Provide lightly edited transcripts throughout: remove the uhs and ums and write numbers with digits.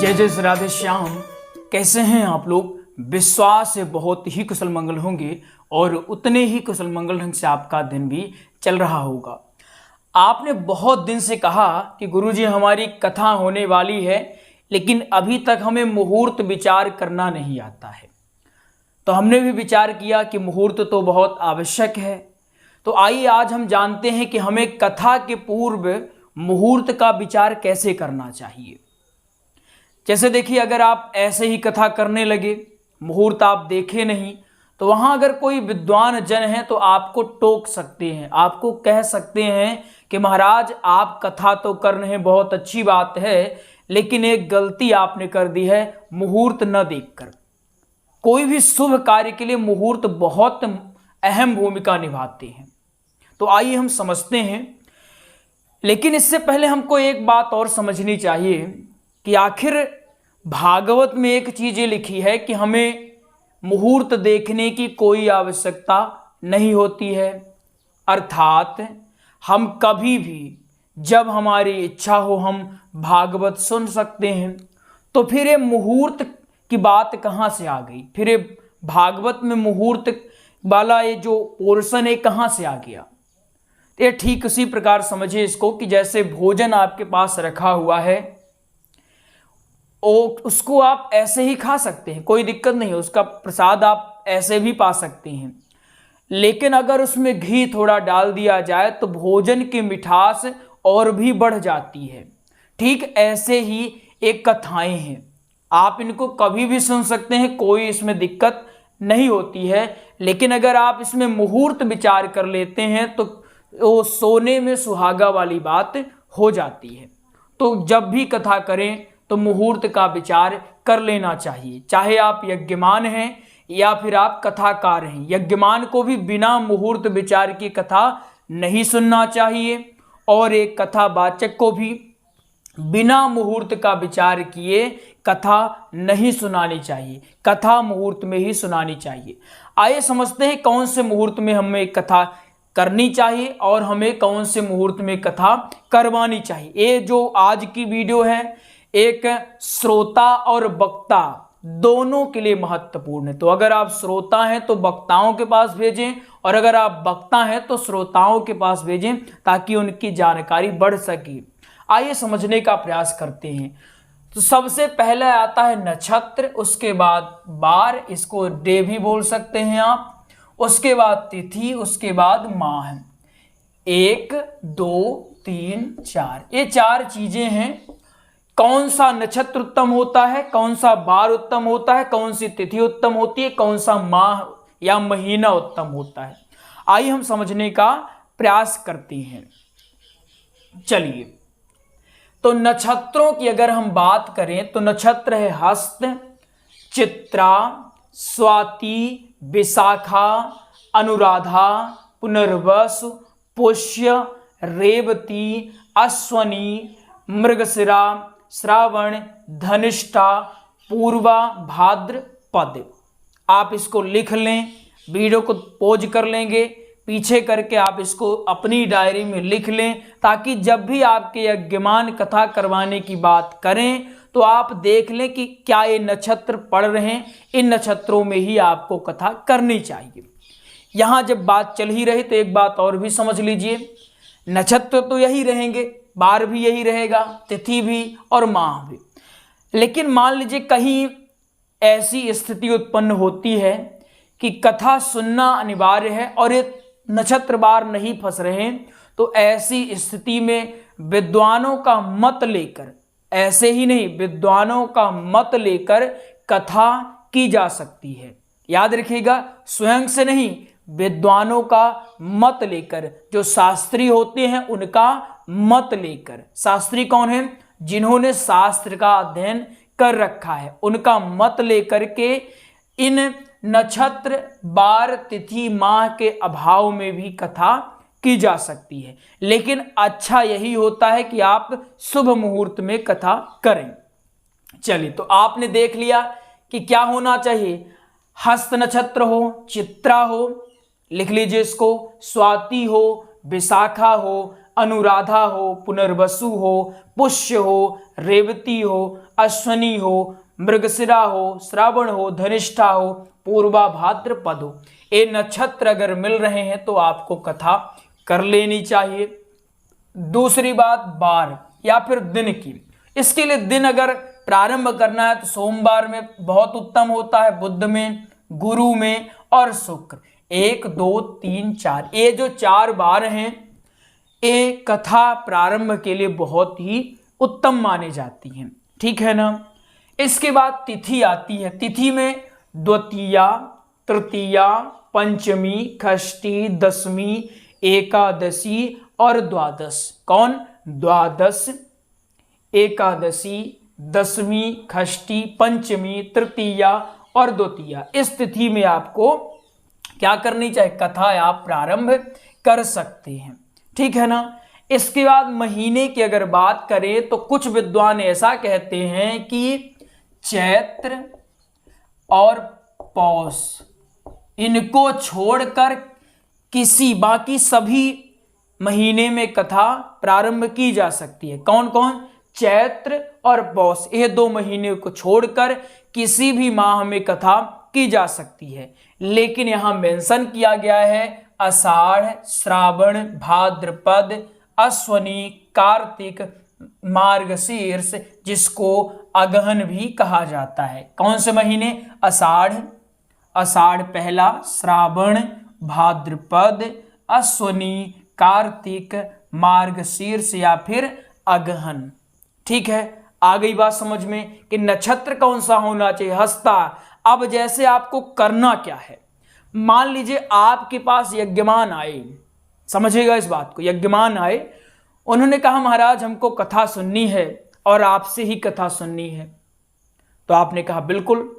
जय जय श्री राधे श्याम। कैसे हैं आप लोग? विश्वास है बहुत ही कुशल मंगल होंगे और उतने ही कुशल मंगल ढंग से आपका दिन भी चल रहा होगा। आपने बहुत दिन से कहा कि गुरुजी हमारी कथा होने वाली है, लेकिन अभी तक हमें मुहूर्त विचार करना नहीं आता है। तो हमने भी विचार किया कि मुहूर्त तो बहुत आवश्यक है। तो आइए आज हम जानते हैं कि हमें कथा के पूर्व मुहूर्त का विचार कैसे करना चाहिए। जैसे देखिए, अगर आप ऐसे ही कथा करने लगे, मुहूर्त आप देखे नहीं, तो वहाँ अगर कोई विद्वान जन है तो आपको टोक सकते हैं, आपको कह सकते हैं कि महाराज आप कथा तो कर रहे हैं, बहुत अच्छी बात है, लेकिन एक गलती आपने कर दी है, मुहूर्त न देखकर। कोई भी शुभ कार्य के लिए मुहूर्त बहुत अहम भूमिका निभाते हैं। तो आइए हम समझते हैं, लेकिन इससे पहले हमको एक बात और समझनी चाहिए कि आखिर भागवत में एक चीज ये लिखी है कि हमें मुहूर्त देखने की कोई आवश्यकता नहीं होती है। अर्थात हम कभी भी जब हमारी इच्छा हो हम भागवत सुन सकते हैं। तो फिर ये मुहूर्त की बात कहाँ से आ गई? फिर ये भागवत में मुहूर्त वाला ये जो पोर्शन है कहाँ से आ गया? ये ठीक उसी प्रकार समझिए इसको कि जैसे भोजन आपके पास रखा हुआ है, उसको आप ऐसे ही खा सकते हैं, कोई दिक्कत नहीं, उसका प्रसाद आप ऐसे भी पा सकते हैं। लेकिन अगर उसमें घी थोड़ा डाल दिया जाए तो भोजन की मिठास और भी बढ़ जाती है। ठीक ऐसे ही एक कथाएं हैं, आप इनको कभी भी सुन सकते हैं, कोई इसमें दिक्कत नहीं होती है। लेकिन अगर आप इसमें मुहूर्त विचार कर लेते हैं तो वो सोने में सुहागा वाली बात हो जाती है। तो जब भी कथा करें तो मुहूर्त का विचार कर लेना चाहिए। चाहे आप यज्ञमान हैं या फिर आप कथाकार हैं, यज्ञमान को भी बिना मुहूर्त विचार की कथा नहीं सुनना चाहिए और एक कथावाचक को भी बिना मुहूर्त का विचार किए कथा नहीं सुनानी चाहिए, कथा मुहूर्त में ही सुनानी चाहिए। आइए समझते हैं कौन से मुहूर्त में हमें कथा करनी चाहिए और हमें कौन से मुहूर्त में कथा करवानी चाहिए। ये जो आज की वीडियो है एक श्रोता और वक्ता दोनों के लिए महत्वपूर्ण है। तो अगर आप श्रोता हैं तो वक्ताओं के पास भेजें और अगर आप वक्ता हैं तो श्रोताओं के पास भेजें ताकि उनकी जानकारी बढ़ सके। आइए समझने का प्रयास करते हैं। तो सबसे पहले आता है नक्षत्र, उसके बाद बार, इसको डे भी बोल सकते हैं आप, उसके बाद तिथि, उसके बाद माह। 1 2 3 4 ये 4 चीजें हैं। कौन सा नक्षत्र उत्तम होता है, कौन सा बार उत्तम होता है, कौन सी तिथि उत्तम होती है, कौन सा माह या महीना उत्तम होता है, आइए हम समझने का प्रयास करते हैं। चलिए, तो नक्षत्रों की अगर हम बात करें तो नक्षत्र है हस्त, चित्रा, स्वाति, विशाखा, अनुराधा, पुनर्वसु, पुष्य, रेवती, अश्वनी, मृगशिरा, श्रावण, धनिष्ठा, पूर्वा, भाद्रपद। आप इसको लिख लें, वीडियो को पॉज कर लेंगे, पीछे करके आप इसको अपनी डायरी में लिख लें ताकि जब भी आपके यज्ञमान कथा करवाने की बात करें तो आप देख लें कि क्या ये नक्षत्र पढ़ रहे हैं, इन नक्षत्रों में ही आपको कथा करनी चाहिए। यहाँ जब बात चल ही रही तो एक बात और भी समझ लीजिए, नक्षत्र तो यही रहेंगे, बार भी यही रहेगा, तिथि भी और माह भी। लेकिन मान लीजिए कहीं ऐसी स्थिति उत्पन्न होती है कि कथा सुनना अनिवार्य है और ये नक्षत्र बार नहीं फंस रहे हैं, तो ऐसी स्थिति में विद्वानों का मत लेकर, ऐसे ही नहीं, विद्वानों का मत लेकर कथा की जा सकती है। याद रखिएगा, स्वयं से नहीं, विद्वानों का मत लेकर, जो शास्त्री होते हैं उनका मत लेकर। शास्त्री कौन है? जिन्होंने शास्त्र का अध्ययन कर रखा है, उनका मत लेकर के इन नक्षत्र, बार, तिथि, माह के अभाव में भी कथा की जा सकती है। लेकिन अच्छा यही होता है कि आप शुभ मुहूर्त में कथा करें। चलिए, तो आपने देख लिया कि क्या होना चाहिए, हस्त नक्षत्र हो, चित्रा हो, लिख लीजिए इसको, स्वाति हो, विशाखा हो, अनुराधा हो, पुनर्वसु हो, पुष्य हो, रेवती हो, अश्वनी हो, मृगशिरा हो, श्रावण हो, धनिष्ठा हो, पूर्वा भाद्रपद हो। ये नक्षत्र अगर मिल रहे हैं तो आपको कथा कर लेनी चाहिए। दूसरी बात बार या फिर दिन की, इसके लिए दिन अगर प्रारंभ करना है तो सोमवार में बहुत उत्तम होता है, बुध में, गुरु में और शुक्र। 1 2 3 4 ये जो 4 बार हैं ये कथा प्रारंभ के लिए बहुत ही उत्तम माने जाती हैं, ठीक है ना। इसके बाद तिथि आती है। तिथि में द्वितीया, तृतीया, पंचमी, षष्ठी, दशमी, एकादशी और द्वादश। कौन? द्वादश, एकादशी, दशमी, षष्ठी, पंचमी, तृतीया और द्वितीया। इस तिथि में आपको क्या करनी चाहिए? कथा आप प्रारंभ कर सकते हैं, ठीक है ना। इसके बाद महीने की अगर बात करें तो कुछ विद्वान ऐसा कहते हैं कि चैत्र और पौष इनको छोड़कर किसी बाकी सभी महीने में कथा प्रारंभ की जा सकती है। कौन कौन? चैत्र और पौष, ये 2 महीने को छोड़कर किसी भी माह में कथा की जा सकती है। लेकिन यहां मेंशन किया गया है आषाढ़, श्रावण, भाद्रपद, अश्वनी, कार्तिक, मार्गशीर्ष, जिसको अगहन भी कहा जाता है। कौन से महीने? आषाढ़ पहला, श्रावण, भाद्रपद, अश्वनी, कार्तिक, मार्गशीर्ष या फिर अगहन, ठीक है। आ गई बात समझ में कि नक्षत्र कौन सा होना चाहिए? हस्ता। अब जैसे आपको करना क्या है, मान लीजिए आपके पास यज्ञमान आए, समझिएगा इस बात को, यज्ञमान आए, उन्होंने कहा महाराज हमको कथा सुननी है और आपसे ही कथा सुननी है। तो आपने कहा बिल्कुल।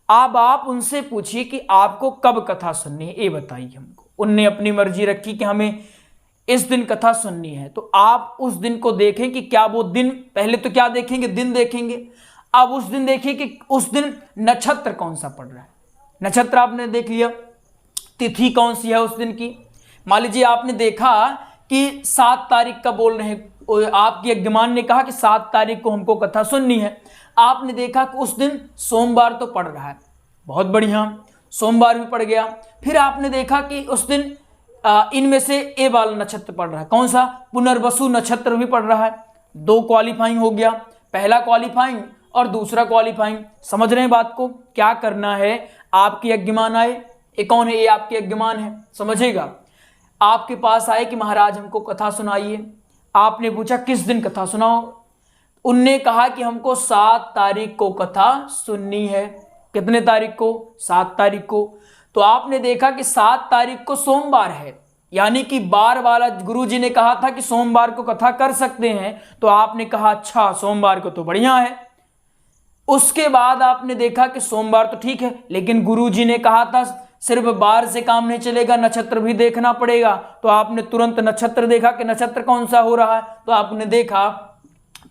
अब आप उनसे पूछिए कि आपको कब कथा सुननी है, ये बताइए हमको। उनने अपनी मर्जी रखी कि हमें इस दिन कथा सुननी है, तो आप उस दिन को देखें कि क्या वो दिन, पहले तो क्या देखेंगे? दिन देखेंगे। अब उस दिन देखिए कि उस दिन नक्षत्र कौन सा पड़ रहा है। नक्षत्र आपने देख लिया, तिथि कौन सी है उस दिन की। मान लीजिए आपने देखा कि 7 तारीख का बोल रहे हैं, आपके यज्ञमान ने कहा कि 7 तारीख को हमको कथा सुननी है। आपने देखा कि उस दिन सोमवार तो पड़ रहा है, बहुत बढ़िया, सोमवार भी पड़ गया। फिर आपने देखा कि उस दिन इनमें से ए वाला नक्षत्र पड़ रहा है, कौन सा? पुनर्वसु नक्षत्र भी पड़ रहा है। 2 क्वालिफाइंग हो गया, पहला क्वालिफाइंग और दूसरा क्वालिफाइंग। समझ रहे हैं बात को? क्या करना है, आपके यज्ञमान आए, ये कौन है? ये आपके यज्ञमान है, समझेगा। आपके पास आए कि महाराज हमको कथा सुनाइए। आपने पूछा किस दिन कथा सुनाओ? उनने कहा कि हमको 7 तारीख को कथा सुननी है। कितने तारीख को? 7 तारीख को। तो आपने देखा कि 7 तारीख को सोमवार है, यानी कि बार वाला गुरुजी ने कहा था कि सोमवार को कथा कर सकते हैं, तो आपने कहा अच्छा सोमवार को तो बढ़िया है। उसके बाद आपने देखा कि सोमवार तो ठीक है, लेकिन गुरुजी ने कहा था सिर्फ बार से काम नहीं चलेगा, नक्षत्र भी देखना पड़ेगा। तो आपने तुरंत नक्षत्र देखा कि नक्षत्र कौन सा हो रहा है, तो आपने देखा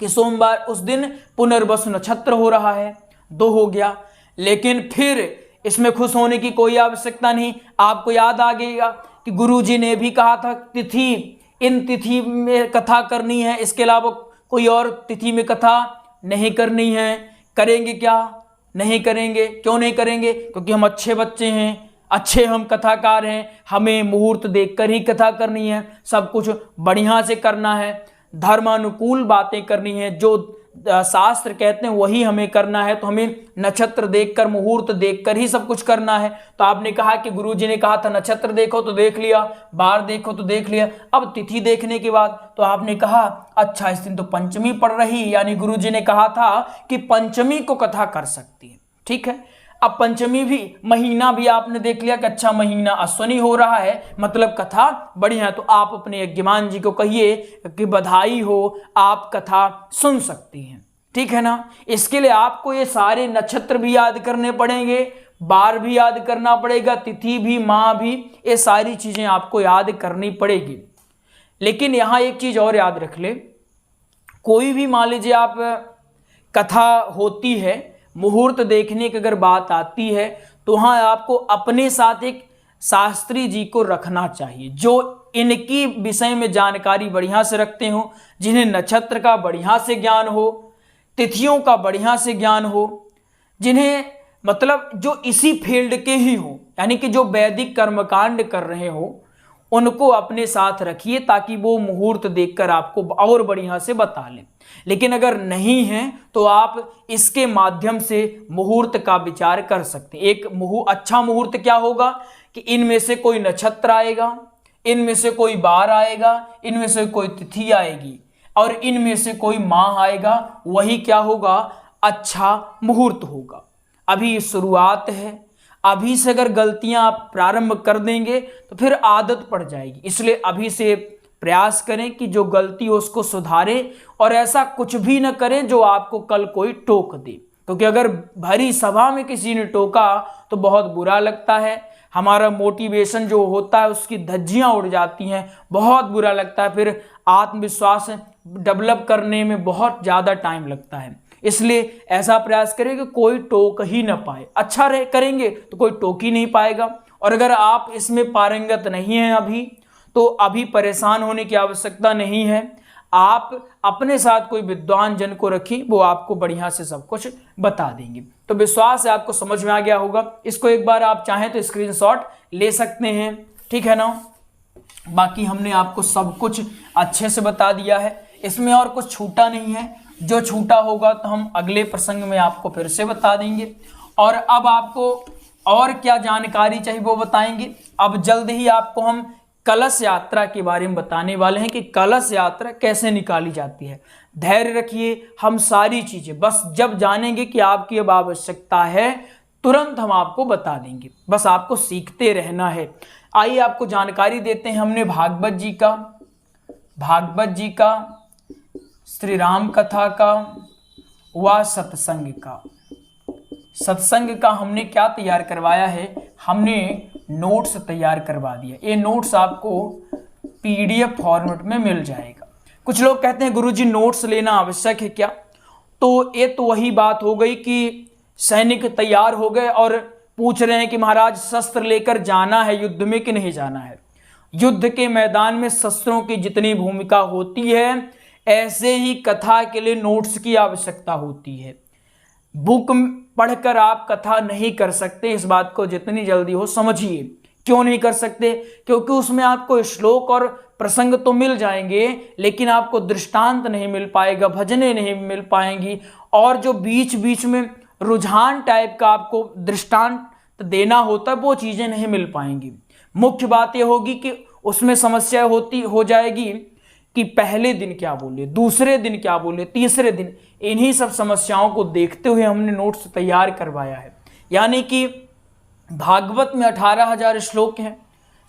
कि सोमवार उस दिन पुनर्वसु नक्षत्र हो रहा है। 2 हो गया। लेकिन फिर इसमें खुश होने की कोई आवश्यकता नहीं। आपको याद आ गया कि गुरुजी ने भी कहा था तिथि, इन तिथि में कथा करनी है, इसके अलावा कोई और तिथि में कथा नहीं करनी है। करेंगे क्या? नहीं करेंगे। क्यों नहीं करेंगे? क्योंकि हम अच्छे बच्चे हैं, अच्छे हम कथाकार हैं, हमें मुहूर्त देखकर ही कथा करनी है, सब कुछ बढ़िया से करना है, धर्मानुकूल बातें करनी है, जो शास्त्र कहते हैं वही हमें करना है। तो हमें नक्षत्र देखकर, मुहूर्त देखकर ही सब कुछ करना है। तो आपने कहा कि गुरुजी ने कहा था नक्षत्र देखो तो देख लिया, बार देखो तो देख लिया, अब तिथि देखने के बाद तो आपने कहा अच्छा इस दिन तो पंचमी पड़ रही, यानी गुरुजी ने कहा था कि पंचमी को कथा कर सकती है, ठीक है। अब पंचमी भी, महीना भी आपने देख लिया कि अच्छा महीना अश्वनी हो रहा है, मतलब कथा बढ़िया है। तो आप अपने यज्ञमान जी को कहिए कि बधाई हो, आप कथा सुन सकती हैं, ठीक है ना। इसके लिए आपको ये सारे नक्षत्र भी याद करने पड़ेंगे, बार भी याद करना पड़ेगा, तिथि भी, माह भी, ये सारी चीजें आपको याद करनी पड़ेगी। लेकिन यहाँ एक चीज और याद रख ले, कोई भी मान लीजिए आप कथा होती है, मुहूर्त देखने की अगर बात आती है, तो वहाँ आपको अपने साथ एक शास्त्री जी को रखना चाहिए, जो इनकी विषय में जानकारी बढ़िया से रखते हो, जिन्हें नक्षत्र का बढ़िया से ज्ञान हो, तिथियों का बढ़िया से ज्ञान हो, जिन्हें मतलब जो इसी फील्ड के ही हो, यानी कि जो वैदिक कर्मकांड कर रहे हो, उनको अपने साथ रखिए ताकि वो मुहूर्त देखकर आपको और बढ़िया से बता लें। लेकिन अगर नहीं है तो आप इसके माध्यम से मुहूर्त का विचार कर सकते हैं। एक अच्छा मुहूर्त क्या होगा कि इनमें से कोई नक्षत्र आएगा, इनमें से कोई बार आएगा, इनमें से कोई तिथि आएगी और इनमें से कोई माह आएगा, वही क्या होगा, अच्छा मुहूर्त होगा। अभी शुरुआत है, अभी से अगर गलतियां आप प्रारंभ कर देंगे तो फिर आदत पड़ जाएगी। इसलिए अभी से प्रयास करें कि जो गलती हो उसको सुधारें और ऐसा कुछ भी न करें जो आपको कल कोई टोक दे, क्योंकि अगर भरी सभा में किसी ने टोका तो बहुत बुरा लगता है, हमारा मोटिवेशन जो होता है उसकी धज्जियां उड़ जाती हैं, बहुत बुरा लगता है, फिर आत्मविश्वास डेवलप करने में बहुत ज़्यादा टाइम लगता है। इसलिए ऐसा प्रयास करें कि कोई टोक ही न पाए। अच्छा करेंगे तो कोई टोक ही नहीं पाएगा। और अगर आप इसमें पारंगत नहीं हैं अभी, तो अभी परेशान होने की आवश्यकता नहीं है। आप अपने साथ कोई विद्वान जन को रखिए, वो आपको बढ़िया से सब कुछ बता देंगे। तो विश्वास है आपको समझ में आ गया होगा। इसको एक बार आप चाहें तो स्क्रीनशॉट ले सकते हैं, ठीक है ना। बाकी हमने आपको सब कुछ अच्छे से बता दिया है, इसमें और कुछ छूटा नहीं है। जो छूटा होगा तो हम अगले प्रसंग में आपको फिर से बता देंगे। और अब आपको और क्या जानकारी चाहिए वो बताएंगे। अब जल्द ही आपको हम कलश यात्रा के बारे में बताने वाले हैं कि कलश यात्रा कैसे निकाली जाती है। धैर्य रखिए, हम सारी चीजें बस जब जानेंगे कि आपकी अब आवश्यकता है तुरंत हम आपको बता देंगे, बस आपको सीखते रहना है। आइए आपको जानकारी देते हैं। हमने भागवत जी का श्री राम कथा का व सत्संग का हमने क्या तैयार करवाया है, हमने नोट्स तैयार करवा दिया। ये नोट्स आपको PDF फॉर्मेट में मिल जाएगा। कुछ लोग कहते हैं गुरुजी नोट्स लेना आवश्यक है क्या? तो ये तो वही बात हो गई कि सैनिक तैयार हो गए और पूछ रहे हैं कि महाराज शस्त्र लेकर जाना है युद्ध में कि नहीं जाना है। युद्ध के मैदान में शस्त्रों की जितनी भूमिका होती है, ऐसे ही कथा के लिए नोट्स की आवश्यकता होती है। बुक पढ़कर आप कथा नहीं कर सकते, इस बात को जितनी जल्दी हो समझिए। क्यों नहीं कर सकते? क्योंकि उसमें आपको श्लोक और प्रसंग तो मिल जाएंगे, लेकिन आपको दृष्टांत नहीं मिल पाएगा, भजनें नहीं मिल पाएंगी, और जो बीच बीच में रुझान टाइप का आपको दृष्टांत देना होता है वो चीजें नहीं मिल पाएंगी। मुख्य बात यह होगी कि उसमें समस्या हो जाएगी कि पहले दिन क्या बोले, दूसरे दिन क्या बोले, तीसरे दिन। इन्हीं सब समस्याओं को देखते हुए हमने नोट्स तैयार करवाया है। यानी कि भागवत में 18,000 श्लोक हैं,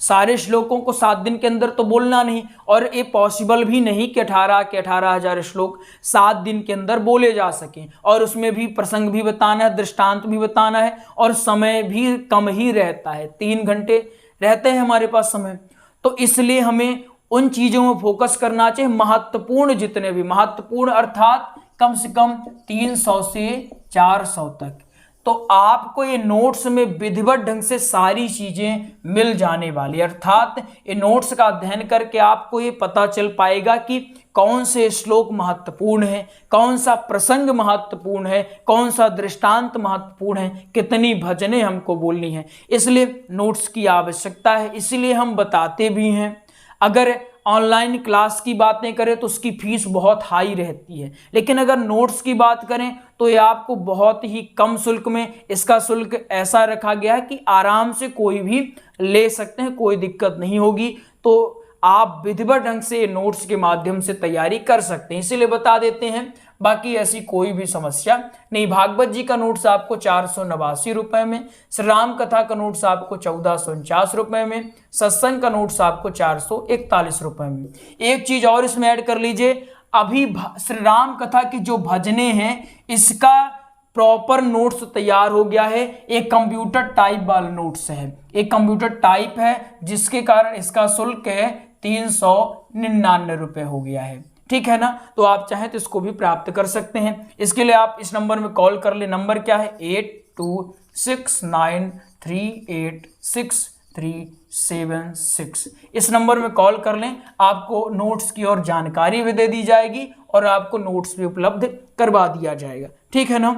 सारे श्लोकों को 7 दिन के अंदर तो बोलना नहीं, और ये पॉसिबल भी नहीं कि 18,000 श्लोक 7 दिन के अंदर बोले जा सकें। और उसमें भी प्रसंग भी बताना है, दृष्टांत भी बताना है, और समय भी कम ही रहता है, 3 घंटे रहते हैं हमारे पास समय। तो इसलिए हमें उन चीज़ों में फोकस करना चाहिए, महत्वपूर्ण जितने भी, महत्वपूर्ण अर्थात कम से कम 300 से 400 तक। तो आपको ये नोट्स में विधिवत ढंग से सारी चीज़ें मिल जाने वाली, अर्थात ये नोट्स का अध्ययन करके आपको ये पता चल पाएगा कि कौन से श्लोक महत्वपूर्ण है, कौन सा प्रसंग महत्वपूर्ण है, कौन सा दृष्टांत महत्वपूर्ण है, कितनी भजनें हमको बोलनी है। इसलिए नोट्स की आवश्यकता है, इसलिए हम बताते भी हैं। अगर ऑनलाइन क्लास की बातें करें तो उसकी फीस बहुत हाई रहती है, लेकिन अगर नोट्स की बात करें तो ये आपको बहुत ही कम शुल्क में, इसका शुल्क ऐसा रखा गया है कि आराम से कोई भी ले सकते हैं, कोई दिक्कत नहीं होगी। तो आप विधिवत ढंग से नोट्स के माध्यम से तैयारी कर सकते हैं, इसीलिए बता देते हैं। बाकी ऐसी कोई भी समस्या नहीं। भागवत जी का नोट्स आपको 489 रुपए में, श्री राम कथा का नोट्स आपको 1449 रुपए में, सत्संग का नोट्स आपको 441 रुपए में। एक चीज और इसमें ऐड कर लीजिए, अभी श्री राम कथा की जो भजनें हैं इसका प्रॉपर नोट्स तैयार हो गया है। एक कंप्यूटर टाइप वाला नोट्स है, एक कंप्यूटर टाइप है, जिसके कारण इसका शुल्क है 399 रुपए हो गया है, ठीक है ना। तो आप चाहें तो इसको भी प्राप्त कर सकते हैं। इसके लिए आप इस नंबर में कॉल कर ले। नंबर क्या है? 82693863 376। इस नंबर में कॉल कर लें, आपको नोट्स की और जानकारी भी दे दी जाएगी और आपको नोट्स भी उपलब्ध करवा दिया जाएगा। ठीक है ना।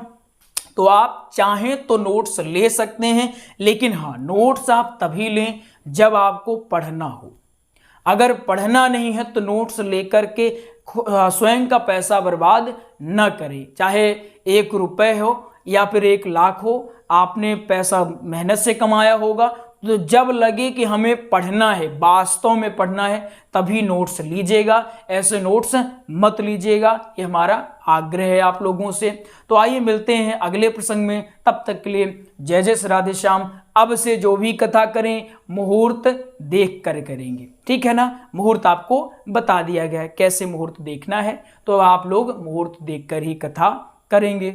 तो आप चाहें तो नोट्स ले सकते हैं, लेकिन हाँ, नोट्स आप तभी लें जब आपको पढ़ना हो। अगर पढ़ना नहीं है तो नोट्स लेकर के स्वयं का पैसा बर्बाद न करें। चाहे 1 रुपए हो या फिर 1 लाख हो, आपने पैसा मेहनत से कमाया होगा, तो जब लगे कि हमें पढ़ना है, वास्तव में पढ़ना है, तभी नोट्स लीजिएगा। ऐसे नोट्स मत लीजिएगा, ये हमारा आग्रह है आप लोगों से। तो आइए मिलते हैं अगले प्रसंग में, तब तक के लिए जय जय श्री राधे श्याम। अब से जो भी कथा करें मुहूर्त देख कर करेंगे, ठीक है ना। मुहूर्त आपको बता दिया गया है कैसे मुहूर्त देखना है, तो आप लोग मुहूर्त देखकर ही कथा करेंगे।